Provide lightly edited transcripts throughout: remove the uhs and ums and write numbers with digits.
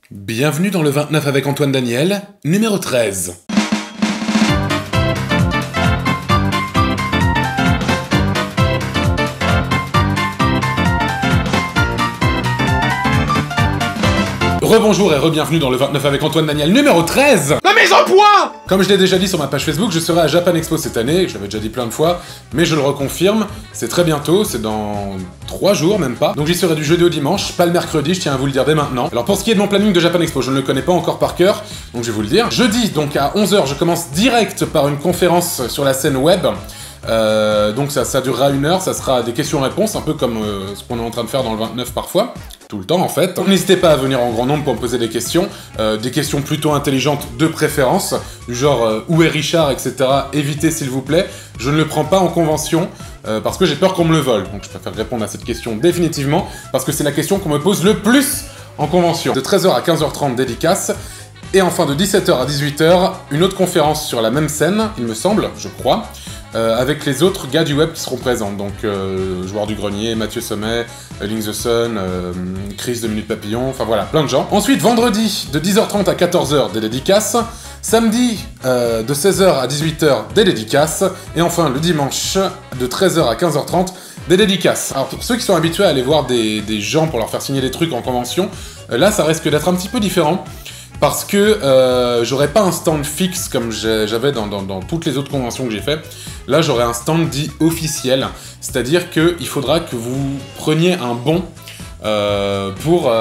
Bienvenue dans le 29 avec Antoine Daniel, numéro 13. Rebonjour et re-bienvenue dans le 29 avec Antoine Daniel, numéro 13. La mise en point. Comme je l'ai déjà dit sur ma page Facebook, je serai à Japan Expo cette année, je l'avais déjà dit plein de fois, mais je le reconfirme, c'est très bientôt, c'est dans 3 jours, même pas. Donc j'y serai du jeudi au dimanche, pas le mercredi, je tiens à vous le dire dès maintenant. Alors pour ce qui est de mon planning de Japan Expo, je ne le connais pas encore par cœur, donc je vais vous le dire. Jeudi, donc à 11h, je commence direct par une conférence sur la scène web. Donc ça durera 1 heure, ça sera des questions-réponses, un peu comme ce qu'on est en train de faire dans le 29 parfois. Tout le temps en fait. Donc n'hésitez pas à venir en grand nombre pour me poser des questions plutôt intelligentes de préférence, du genre où est Richard, etc. Évitez s'il vous plaît. Je ne le prends pas en convention parce que j'ai peur qu'on me le vole. Donc je préfère répondre à cette question définitivement parce que c'est la question qu'on me pose le plus en convention. De 13h à 15h30 dédicace. Et enfin de 17h à 18h, une autre conférence sur la même scène, il me semble, je crois, avec les autres gars du web qui seront présents. Donc Joueur du Grenier, Mathieu Sommet, Link the Sun, Chris de Minute Papillon, enfin voilà, plein de gens. Ensuite, vendredi, de 10h30 à 14h, des dédicaces. Samedi, de 16h à 18h, des dédicaces. Et enfin, le dimanche, de 13h à 15h30, des dédicaces. Alors pour ceux qui sont habitués à aller voir des gens pour leur faire signer des trucs en convention, là ça risque d'être un petit peu différent. Parce que j'aurais pas un stand fixe comme j'avais dans toutes les autres conventions que j'ai fait. Là, j'aurai un stand dit officiel. C'est-à-dire qu'il faudra que vous preniez un bon pour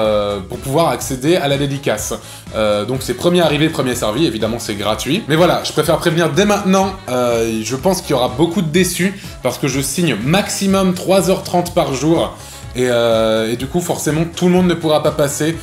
pouvoir accéder à la dédicace. Donc c'est premier arrivé, premier servi. Évidemment, c'est gratuit. Mais voilà, je préfère prévenir dès maintenant. Je pense qu'il y aura beaucoup de déçus parce que je signe maximum 3h30 par jour. Et du coup, forcément, tout le monde ne pourra pas passer.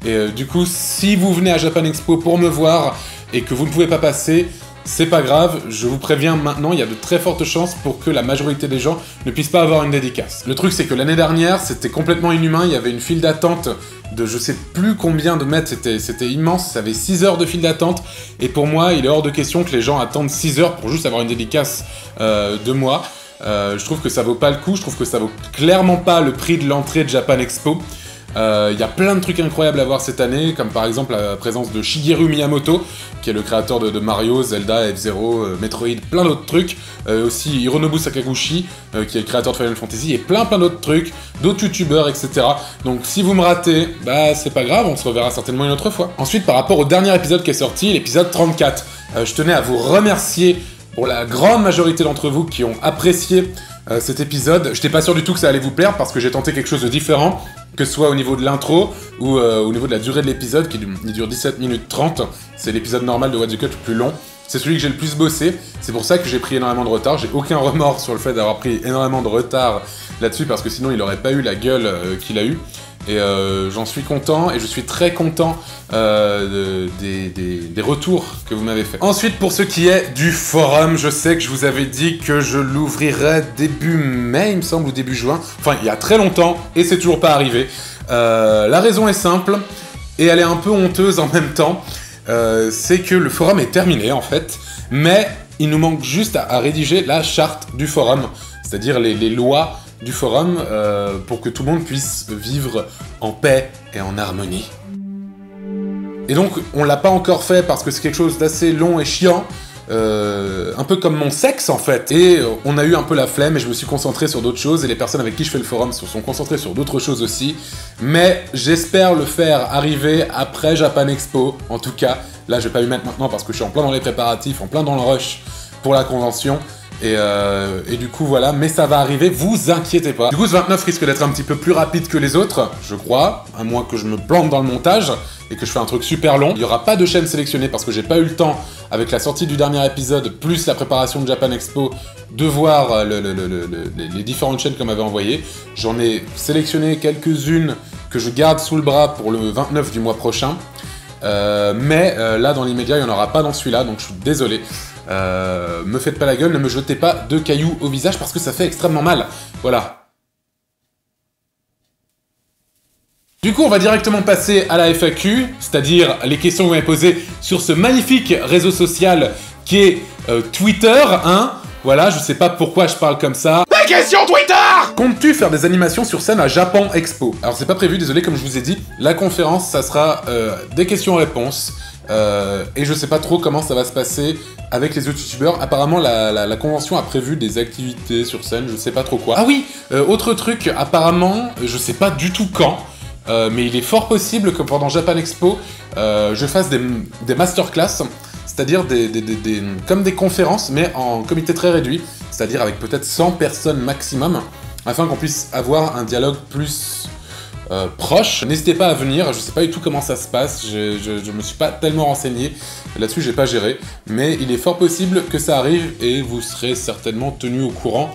Et du coup, si vous venez à Japan Expo pour me voir et que vous ne pouvez pas passer, c'est pas grave, je vous préviens maintenant, il y a de très fortes chances pour que la majorité des gens ne puissent pas avoir une dédicace. Le truc c'est que l'année dernière, c'était complètement inhumain, il y avait une file d'attente de je sais plus combien de mètres, c'était immense, ça avait 6 heures de file d'attente, et pour moi, il est hors de question que les gens attendent 6 heures pour juste avoir une dédicace de moi. Je trouve que ça vaut pas le coup, je trouve que ça vaut clairement pas le prix de l'entrée de Japan Expo. Y a plein de trucs incroyables à voir cette année, comme par exemple la présence de Shigeru Miyamoto, qui est le créateur de Mario, Zelda, F-Zero, Metroid, plein d'autres trucs. Aussi Hironobu Sakaguchi, qui est le créateur de Final Fantasy, et plein d'autres trucs, d'autres youtubeurs, etc. Donc si vous me ratez, bah c'est pas grave, on se reverra certainement une autre fois. Ensuite, par rapport au dernier épisode qui est sorti, l'épisode 34, je tenais à vous remercier pour la grande majorité d'entre vous qui ont apprécié cet épisode. J'étais pas sûr du tout que ça allait vous plaire parce que j'ai tenté quelque chose de différent, que ce soit au niveau de l'intro ou au niveau de la durée de l'épisode qui dure 17 minutes 30. C'est l'épisode normal de What the Cut le plus long. C'est celui que j'ai le plus bossé. C'est pour ça que j'ai pris énormément de retard. J'ai aucun remords sur le fait d'avoir pris énormément de retard là-dessus parce que sinon il aurait pas eu la gueule qu'il a eu. Et j'en suis content et je suis très content des retours que vous m'avez fait. Ensuite, pour ce qui est du forum, je sais que je vous avais dit que je l'ouvrirais début mai, il me semble, ou début juin. Enfin, il y a très longtemps et c'est toujours pas arrivé. La raison est simple et elle est un peu honteuse en même temps. C'est que le forum est terminé en fait, mais il nous manque juste à rédiger la charte du forum, c'est-à-dire les lois du forum pour que tout le monde puisse vivre en paix et en harmonie. Et donc, on l'a pas encore fait parce que c'est quelque chose d'assez long et chiant, un peu comme mon sexe en fait. Et on a eu un peu la flemme et je me suis concentré sur d'autres choses et les personnes avec qui je fais le forum se sont concentrées sur d'autres choses aussi. Mais j'espère le faire arriver après Japan Expo, en tout cas. Là, je vais pas y mettre maintenant parce que je suis en plein dans les préparatifs, en plein dans le rush pour la convention. Et du coup voilà, mais ça va arriver, vous inquiétez pas. Du coup ce 29 risque d'être un petit peu plus rapide que les autres, je crois, à moins que je me plante dans le montage et que je fais un truc super long. Il n'y aura pas de chaîne sélectionnée parce que j'ai pas eu le temps, avec la sortie du dernier épisode, plus la préparation de Japan Expo, de voir les différentes chaînes qu'on m'avait envoyées. J'en ai sélectionné quelques-unes que je garde sous le bras pour le 29 du mois prochain. Mais là dans l'immédiat il n'y en aura pas dans celui-là, donc je suis désolé. Me faites pas la gueule, ne me jetez pas de cailloux au visage parce que ça fait extrêmement mal. Voilà. Du coup, on va directement passer à la FAQ, c'est-à-dire les questions que vous m'avez posées sur ce magnifique réseau social qui est Twitter, hein. Voilà, je sais pas pourquoi je parle comme ça. La question Twitter! Comptes-tu faire des animations sur scène à Japan Expo? Alors c'est pas prévu, désolé, comme je vous ai dit, la conférence, ça sera des questions-réponses. Et je sais pas trop comment ça va se passer avec les autres youtubeurs. Apparemment, la convention a prévu des activités sur scène, je sais pas trop quoi. Ah oui, autre truc, apparemment, je sais pas du tout quand, mais il est fort possible que pendant Japan Expo, je fasse des masterclass, c'est-à-dire comme des conférences, mais en comité très réduit, c'est-à-dire avec peut-être 100 personnes maximum, afin qu'on puisse avoir un dialogue plus proche. N'hésitez pas à venir, je sais pas du tout comment ça se passe, je me suis pas tellement renseigné, là-dessus j'ai pas géré, mais il est fort possible que ça arrive et vous serez certainement tenu au courant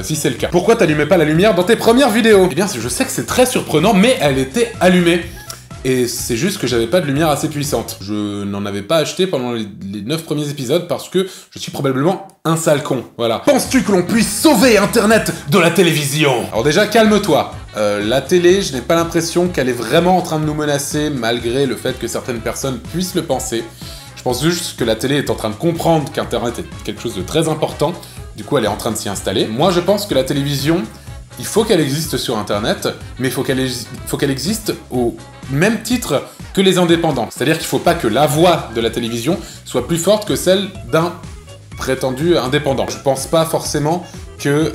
si c'est le cas. Pourquoi t'allumais pas la lumière dans tes premières vidéos? Eh bien, je sais que c'est très surprenant, mais elle était allumée. Et c'est juste que j'avais pas de lumière assez puissante. Je n'en avais pas acheté pendant les 9 premiers épisodes parce que je suis probablement un sale con, voilà. Penses-tu que l'on puisse sauver Internet de la télévision? Alors déjà, calme-toi. La télé, je n'ai pas l'impression qu'elle est vraiment en train de nous menacer, malgré le fait que certaines personnes puissent le penser. Je pense juste que la télé est en train de comprendre qu'Internet est quelque chose de très important, du coup elle est en train de s'y installer. Moi je pense que la télévision, il faut qu'elle existe sur Internet, mais il faut qu'elle existe au même titre que les indépendants. C'est-à-dire qu'il ne faut pas que la voix de la télévision soit plus forte que celle d'un prétendu indépendant. Je pense pas forcément que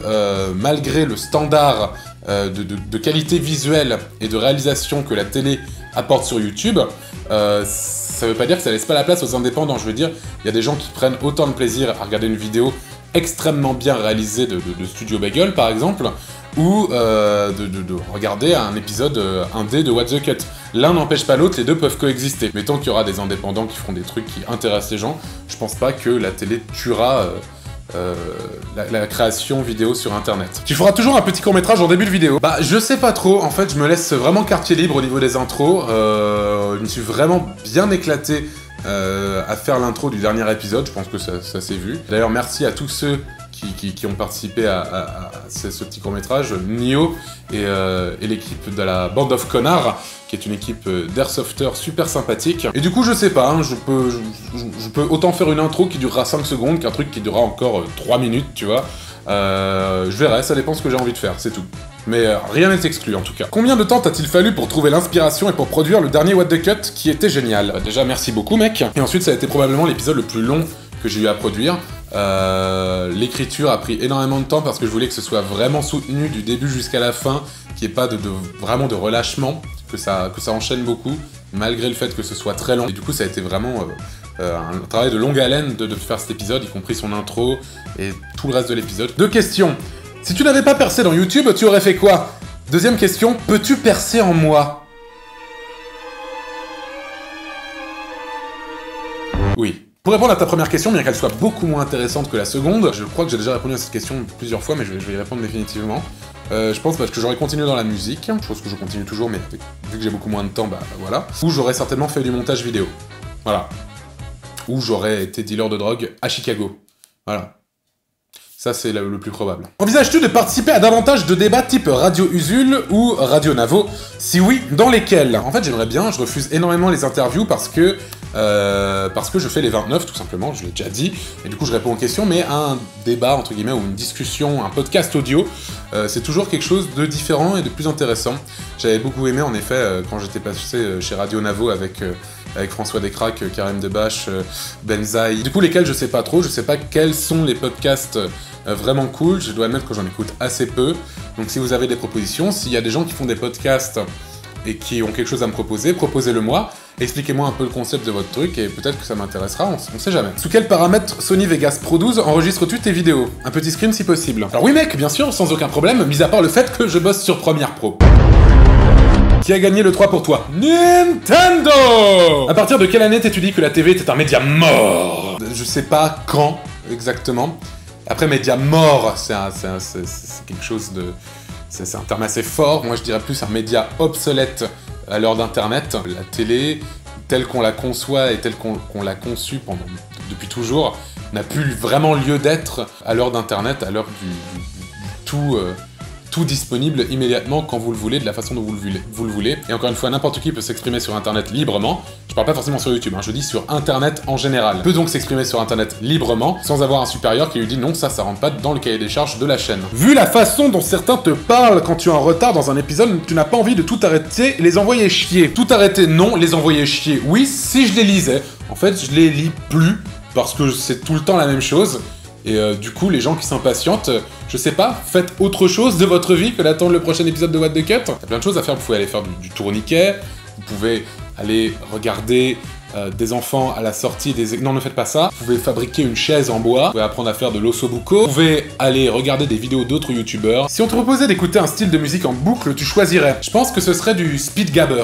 malgré le standard de qualité visuelle et de réalisation que la télé apporte sur YouTube, ça veut pas dire que ça laisse pas la place aux indépendants. Je veux dire, il y a des gens qui prennent autant de plaisir à regarder une vidéo extrêmement bien réalisée de Studio Bagel, par exemple, ou de regarder un épisode indé de What the Cut. L'un n'empêche pas l'autre, les deux peuvent coexister. Mais tant qu'il y aura des indépendants qui feront des trucs qui intéressent les gens, je pense pas que la télé tuera la création vidéo sur Internet. Tu feras toujours un petit court-métrage en début de vidéo. Bah, je sais pas trop, en fait, je me laisse vraiment quartier libre au niveau des intros. Je me suis vraiment bien éclaté à faire l'intro du dernier épisode, je pense que ça s'est vu. D'ailleurs, merci à tous ceux qui ont participé à ce petit court-métrage, Nio et l'équipe de la Band of Connards, qui est une équipe d'airsofters super sympathique. Et du coup, je sais pas, hein, je peux autant faire une intro qui durera 5 secondes qu'un truc qui durera encore 3 minutes, tu vois. Je verrai, ça dépend ce que j'ai envie de faire, c'est tout. Mais rien n'est exclu en tout cas. Combien de temps t'a-t-il fallu pour trouver l'inspiration et pour produire le dernier What the Cut qui était génial? Déjà, merci beaucoup mec. Et ensuite, ça a été probablement l'épisode le plus long que j'ai eu à produire. L'écriture a pris énormément de temps parce que je voulais que ce soit vraiment soutenu du début jusqu'à la fin, qu'il n'y ait pas vraiment de relâchement, que ça enchaîne beaucoup, malgré le fait que ce soit très long. Et du coup, ça a été vraiment un travail de longue haleine de faire cet épisode, y compris son intro et tout le reste de l'épisode. 2 questions. Si tu n'avais pas percé dans YouTube, tu aurais fait quoi? Deuxième question, peux-tu percer en moi? Oui. Pour répondre à ta première question, bien qu'elle soit beaucoup moins intéressante que la seconde, je crois que j'ai déjà répondu à cette question plusieurs fois, mais je vais y répondre définitivement. Je pense parce que j'aurais continué dans la musique, je pense que je continue toujours, mais vu que j'ai beaucoup moins de temps, bah voilà. Ou j'aurais certainement fait du montage vidéo. Voilà. Ou j'aurais été dealer de drogue à Chicago. Voilà. Ça, c'est le plus probable. Envisages-tu de participer à davantage de débats type Radio Usul ou Radio Navo? Si oui, dans lesquels? En fait, j'aimerais bien, je refuse énormément les interviews parce que je fais les 29, tout simplement, je l'ai déjà dit, et du coup je réponds aux questions, mais un débat, entre guillemets, ou une discussion, un podcast audio, c'est toujours quelque chose de différent et de plus intéressant. J'avais beaucoup aimé, en effet, quand j'étais passé chez Radio Navo avec François Descraques, Karim Debache, Benzaï. Du coup, lesquels je sais pas trop, je sais pas quels sont les podcasts vraiment cool, je dois admettre que j'en écoute assez peu. Donc si vous avez des propositions, s'il y a des gens qui font des podcasts et qui ont quelque chose à me proposer, proposez-le moi, expliquez-moi un peu le concept de votre truc et peut-être que ça m'intéressera, on sait jamais. Sous quels paramètres Sony Vegas Pro 12 enregistres-tu tes vidéos? Un petit screen si possible. Alors oui mec, bien sûr, sans aucun problème, mis à part le fait que je bosse sur Premiere Pro. Qui a gagné le 3 pour toi? Nintendo! À partir de quelle année t'es-tu dit que la TV était un média mort? Je sais pas quand, exactement. Après, média mort, c'est quelque chose de... C'est un terme assez fort. Moi, je dirais plus un média obsolète à l'heure d'Internet. La télé, telle qu'on la conçoit et telle qu'on l'a conçue depuis toujours, n'a plus vraiment lieu d'être à l'heure d'Internet, à l'heure du tout tout disponible immédiatement quand vous le voulez, de la façon dont vous le voulez. Et encore une fois, n'importe qui peut s'exprimer sur Internet librement. Je parle pas forcément sur YouTube, hein, je dis sur Internet en général. Peut donc s'exprimer sur Internet librement, sans avoir un supérieur qui lui dit non, ça rentre pas dans le cahier des charges de la chaîne. Vu la façon dont certains te parlent quand tu es en retard dans un épisode, tu n'as pas envie de tout arrêter et les envoyer chier. Tout arrêter, non, les envoyer chier, oui, si je les lisais. En fait, je les lis plus, parce que c'est tout le temps la même chose. Et du coup, les gens qui s'impatientent, je sais pas, faites autre chose de votre vie que d'attendre le prochain épisode de What the Cut. Il y a plein de choses à faire, vous pouvez aller faire du tourniquet, vous pouvez aller regarder des enfants à la sortie des... Non, ne faites pas ça. Vous pouvez fabriquer une chaise en bois, vous pouvez apprendre à faire de l'ossobuco, vous pouvez aller regarder des vidéos d'autres youtubeurs. Si on te proposait d'écouter un style de musique en boucle, tu choisirais. Je pense que ce serait du speed gabber.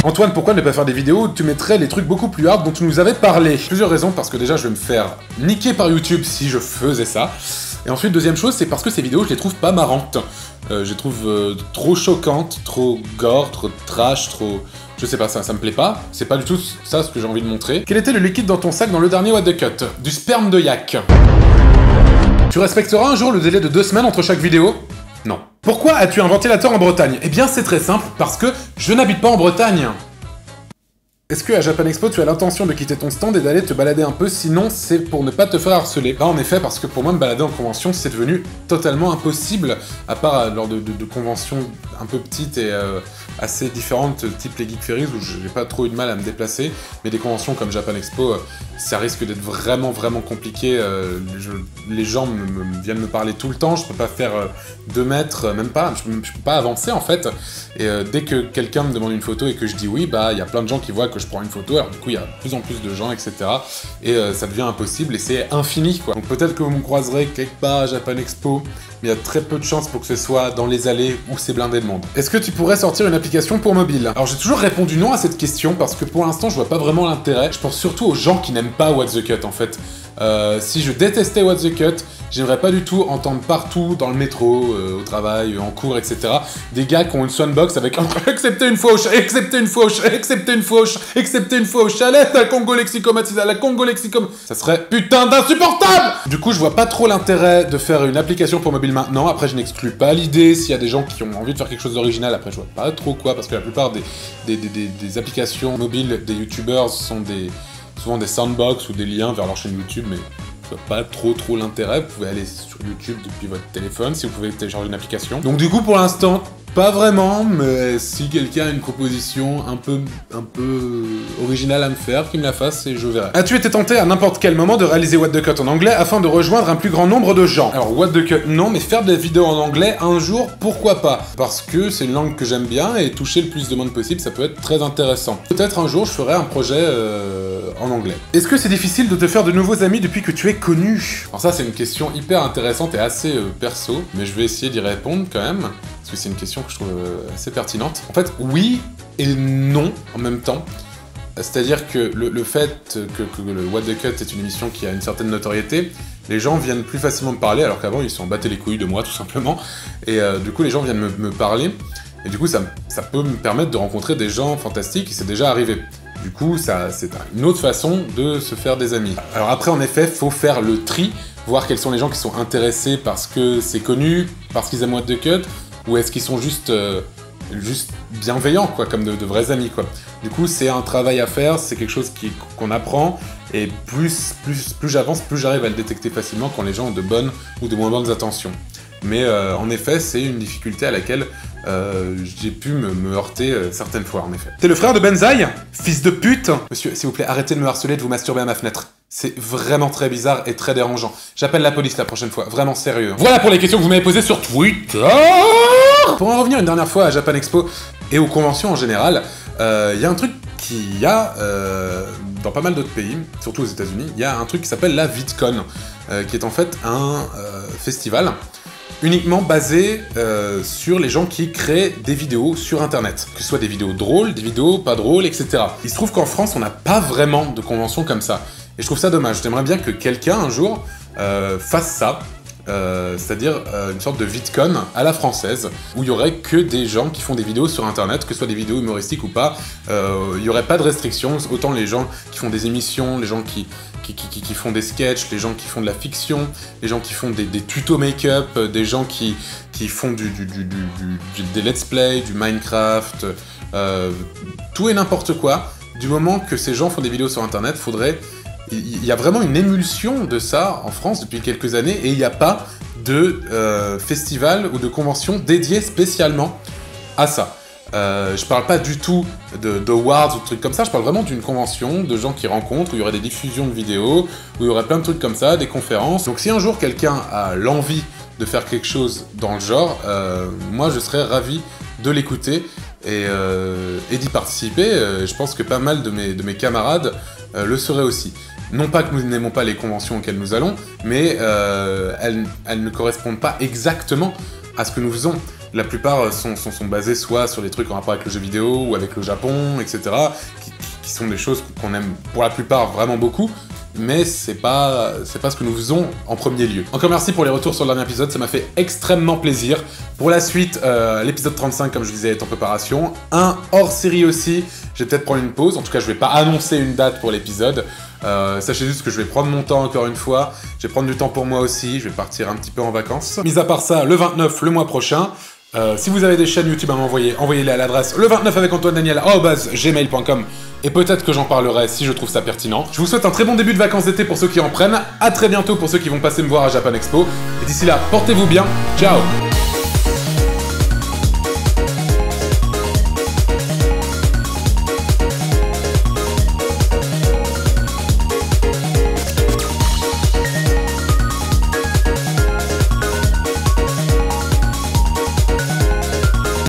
Antoine, pourquoi ne pas faire des vidéos où tu mettrais les trucs beaucoup plus hard dont tu nous avais parlé? Plusieurs raisons, parce que déjà je vais me faire niquer par YouTube si je faisais ça. Et ensuite, deuxième chose, c'est parce que ces vidéos, je les trouve pas marrantes. Je les trouve trop choquantes, trop gore, trop trash, trop... Je sais pas, ça me plaît pas. C'est pas du tout ça ce que j'ai envie de montrer. Quel était le liquide dans ton sac dans le dernier What the Cut? Du sperme de yak. Tu respecteras un jour le délai de 2 semaines entre chaque vidéo? Non. Pourquoi as-tu un ventilateur en Bretagne? Eh bien, c'est très simple, parce que je n'habite pas en Bretagne. Est-ce que à Japan Expo, tu as l'intention de quitter ton stand et d'aller te balader un peu? Sinon, c'est pour ne pas te faire harceler. Bah, en effet, parce que pour moi, me balader en convention, c'est devenu totalement impossible, à part lors de conventions un peu petites et assez différentes, type les Geek Ferries, où j'ai pas trop eu de mal à me déplacer, mais des conventions comme Japan Expo, ça risque d'être vraiment compliqué. Les gens viennent me parler tout le temps, je peux pas faire 2 mètres, même pas, je peux pas avancer en fait. Et dès que quelqu'un me demande une photo et que je dis oui, bah il y a plein de gens qui voient que je prends une photo, alors du coup il y a de plus en plus de gens, etc. Et ça devient impossible et c'est infini quoi. Donc peut-être que vous me croiserez quelque part à Japan Expo, mais il y a très peu de chances pour que ce soit dans les allées où c'est blindé de monde. Est-ce que tu pourrais sortir une application pour mobile? Alors j'ai toujours répondu non à cette question parce que pour l'instant je vois pas vraiment l'intérêt. Je pense surtout aux gens qui n'aiment pas What the Cut en fait. Si je détestais What the Cut, j'aimerais pas du tout entendre partout, dans le métro, au travail, en cours, etc. des gars qui ont une soundbox avec accepter une fois au chat, accepter une fois au chat, accepter une fois au chat, accepter une fois au chalet, la Congo Lexicomatisa, la Congo Lexicom. Ça serait putain d'insupportable! Du coup, je vois pas trop l'intérêt de faire une application pour mobile maintenant. Après, je n'exclus pas l'idée. S'il y a des gens qui ont envie de faire quelque chose d'original, après, je vois pas trop quoi, parce que la plupart des applications mobiles des youtubeurs sont souvent des soundbox ou des liens vers leur chaîne YouTube, mais je vois pas trop l'intérêt. Vous pouvez aller sur YouTube depuis votre téléphone, si vous pouvez télécharger une application. Donc du coup, pour l'instant, pas vraiment, mais si quelqu'un a une proposition un peu originale à me faire, qu'il me la fasse et je verrai. As-tu été tenté à n'importe quel moment de réaliser What the Cut en anglais afin de rejoindre un plus grand nombre de gens? Alors What the Cut, non, mais faire des vidéos en anglais un jour, pourquoi pas? Parce que c'est une langue que j'aime bien et toucher le plus de monde possible, ça peut être très intéressant. Peut-être un jour, je ferai un projet en anglais. Est-ce que c'est difficile de te faire de nouveaux amis depuis que tu es connu? Alors ça, c'est une question hyper intéressante et assez perso, mais je vais essayer d'y répondre quand même. Parce que c'est une question que je trouve assez pertinente. En fait, oui et non en même temps. C'est-à-dire que le fait que le What the Cut est une émission qui a une certaine notoriété, les gens viennent plus facilement me parler, alors qu'avant ils s'en battaient les couilles de moi tout simplement. Et du coup les gens viennent me parler, et du coup ça peut me permettre de rencontrer des gens fantastiques, et c'est déjà arrivé. Du coup, c'est une autre façon de se faire des amis. Alors après, en effet, faut faire le tri, voir quels sont les gens qui sont intéressés parce que c'est connu, parce qu'ils aiment What the Cut, ou est-ce qu'ils sont juste bienveillants, quoi, comme de vrais amis, quoi. Du coup, c'est un travail à faire, c'est quelque chose qu'on apprend, et plus j'avance, plus j'arrive à le détecter facilement quand les gens ont de bonnes ou de moins bonnes intentions. Mais en effet, c'est une difficulté à laquelle j'ai pu me heurter certaines fois, en effet. T'es le frère de Benzaï? Fils de pute! Monsieur, s'il vous plaît, arrêtez de me harceler, de vous masturber à ma fenêtre. C'est vraiment très bizarre et très dérangeant. J'appelle la police la prochaine fois, vraiment sérieux. Voilà pour les questions que vous m'avez posées sur Twitter. Pour en revenir une dernière fois à Japan Expo et aux conventions en général, il y a un truc qu'il y a dans pas mal d'autres pays, surtout aux États-Unis, il y a un truc qui s'appelle la VidCon, qui est en fait un festival uniquement basé sur les gens qui créent des vidéos sur internet. Que ce soit des vidéos drôles, des vidéos pas drôles, etc. Il se trouve qu'en France, on n'a pas vraiment de convention comme ça. Et je trouve ça dommage. J'aimerais bien que quelqu'un, un jour, fasse ça. c'est-à-dire une sorte de VidCon à la française, où il y aurait que des gens qui font des vidéos sur internet, que ce soit des vidéos humoristiques ou pas, il y aurait pas de restrictions, autant les gens qui font des émissions, les gens qui font des sketchs, les gens qui font de la fiction, les gens qui font des tutos make-up, des gens qui font des let's play, du Minecraft, tout et n'importe quoi. Du moment que ces gens font des vidéos sur internet, il y a vraiment une émulsion de ça en France depuis quelques années, et il n'y a pas de festival ou de convention dédié spécialement à ça. Je parle pas du tout d'awards ou de trucs comme ça, je parle vraiment d'une convention, de gens qui rencontrent, où il y aurait des diffusions de vidéos, où il y aurait plein de trucs comme ça, des conférences. Donc si un jour quelqu'un a l'envie de faire quelque chose dans le genre, moi je serais ravi de l'écouter et d'y participer. Je pense que pas mal de mes camarades le seraient aussi. Non pas que nous n'aimons pas les conventions auxquelles nous allons, mais elles ne correspondent pas exactement à ce que nous faisons. La plupart sont basées soit sur des trucs en rapport avec le jeu vidéo ou avec le Japon, etc., qui sont des choses qu'on aime pour la plupart vraiment beaucoup, mais c'est pas ce que nous faisons en premier lieu. Encore merci pour les retours sur le dernier épisode, ça m'a fait extrêmement plaisir. Pour la suite, l'épisode 35, comme je disais, est en préparation. Un hors-série aussi, je vais peut-être prendre une pause, en tout cas je vais pas annoncer une date pour l'épisode. Sachez juste que je vais prendre mon temps encore une fois, je vais prendre du temps pour moi aussi, je vais partir un petit peu en vacances. Mis à part ça, le 29, le mois prochain, si vous avez des chaînes YouTube à m'envoyer, envoyez-les à l'adresse le29 avec AntoineDaniel@gmail.com et peut-être que j'en parlerai si je trouve ça pertinent. Je vous souhaite un très bon début de vacances d'été pour ceux qui en prennent, à très bientôt pour ceux qui vont passer me voir à Japan Expo, et d'ici là, portez-vous bien, ciao!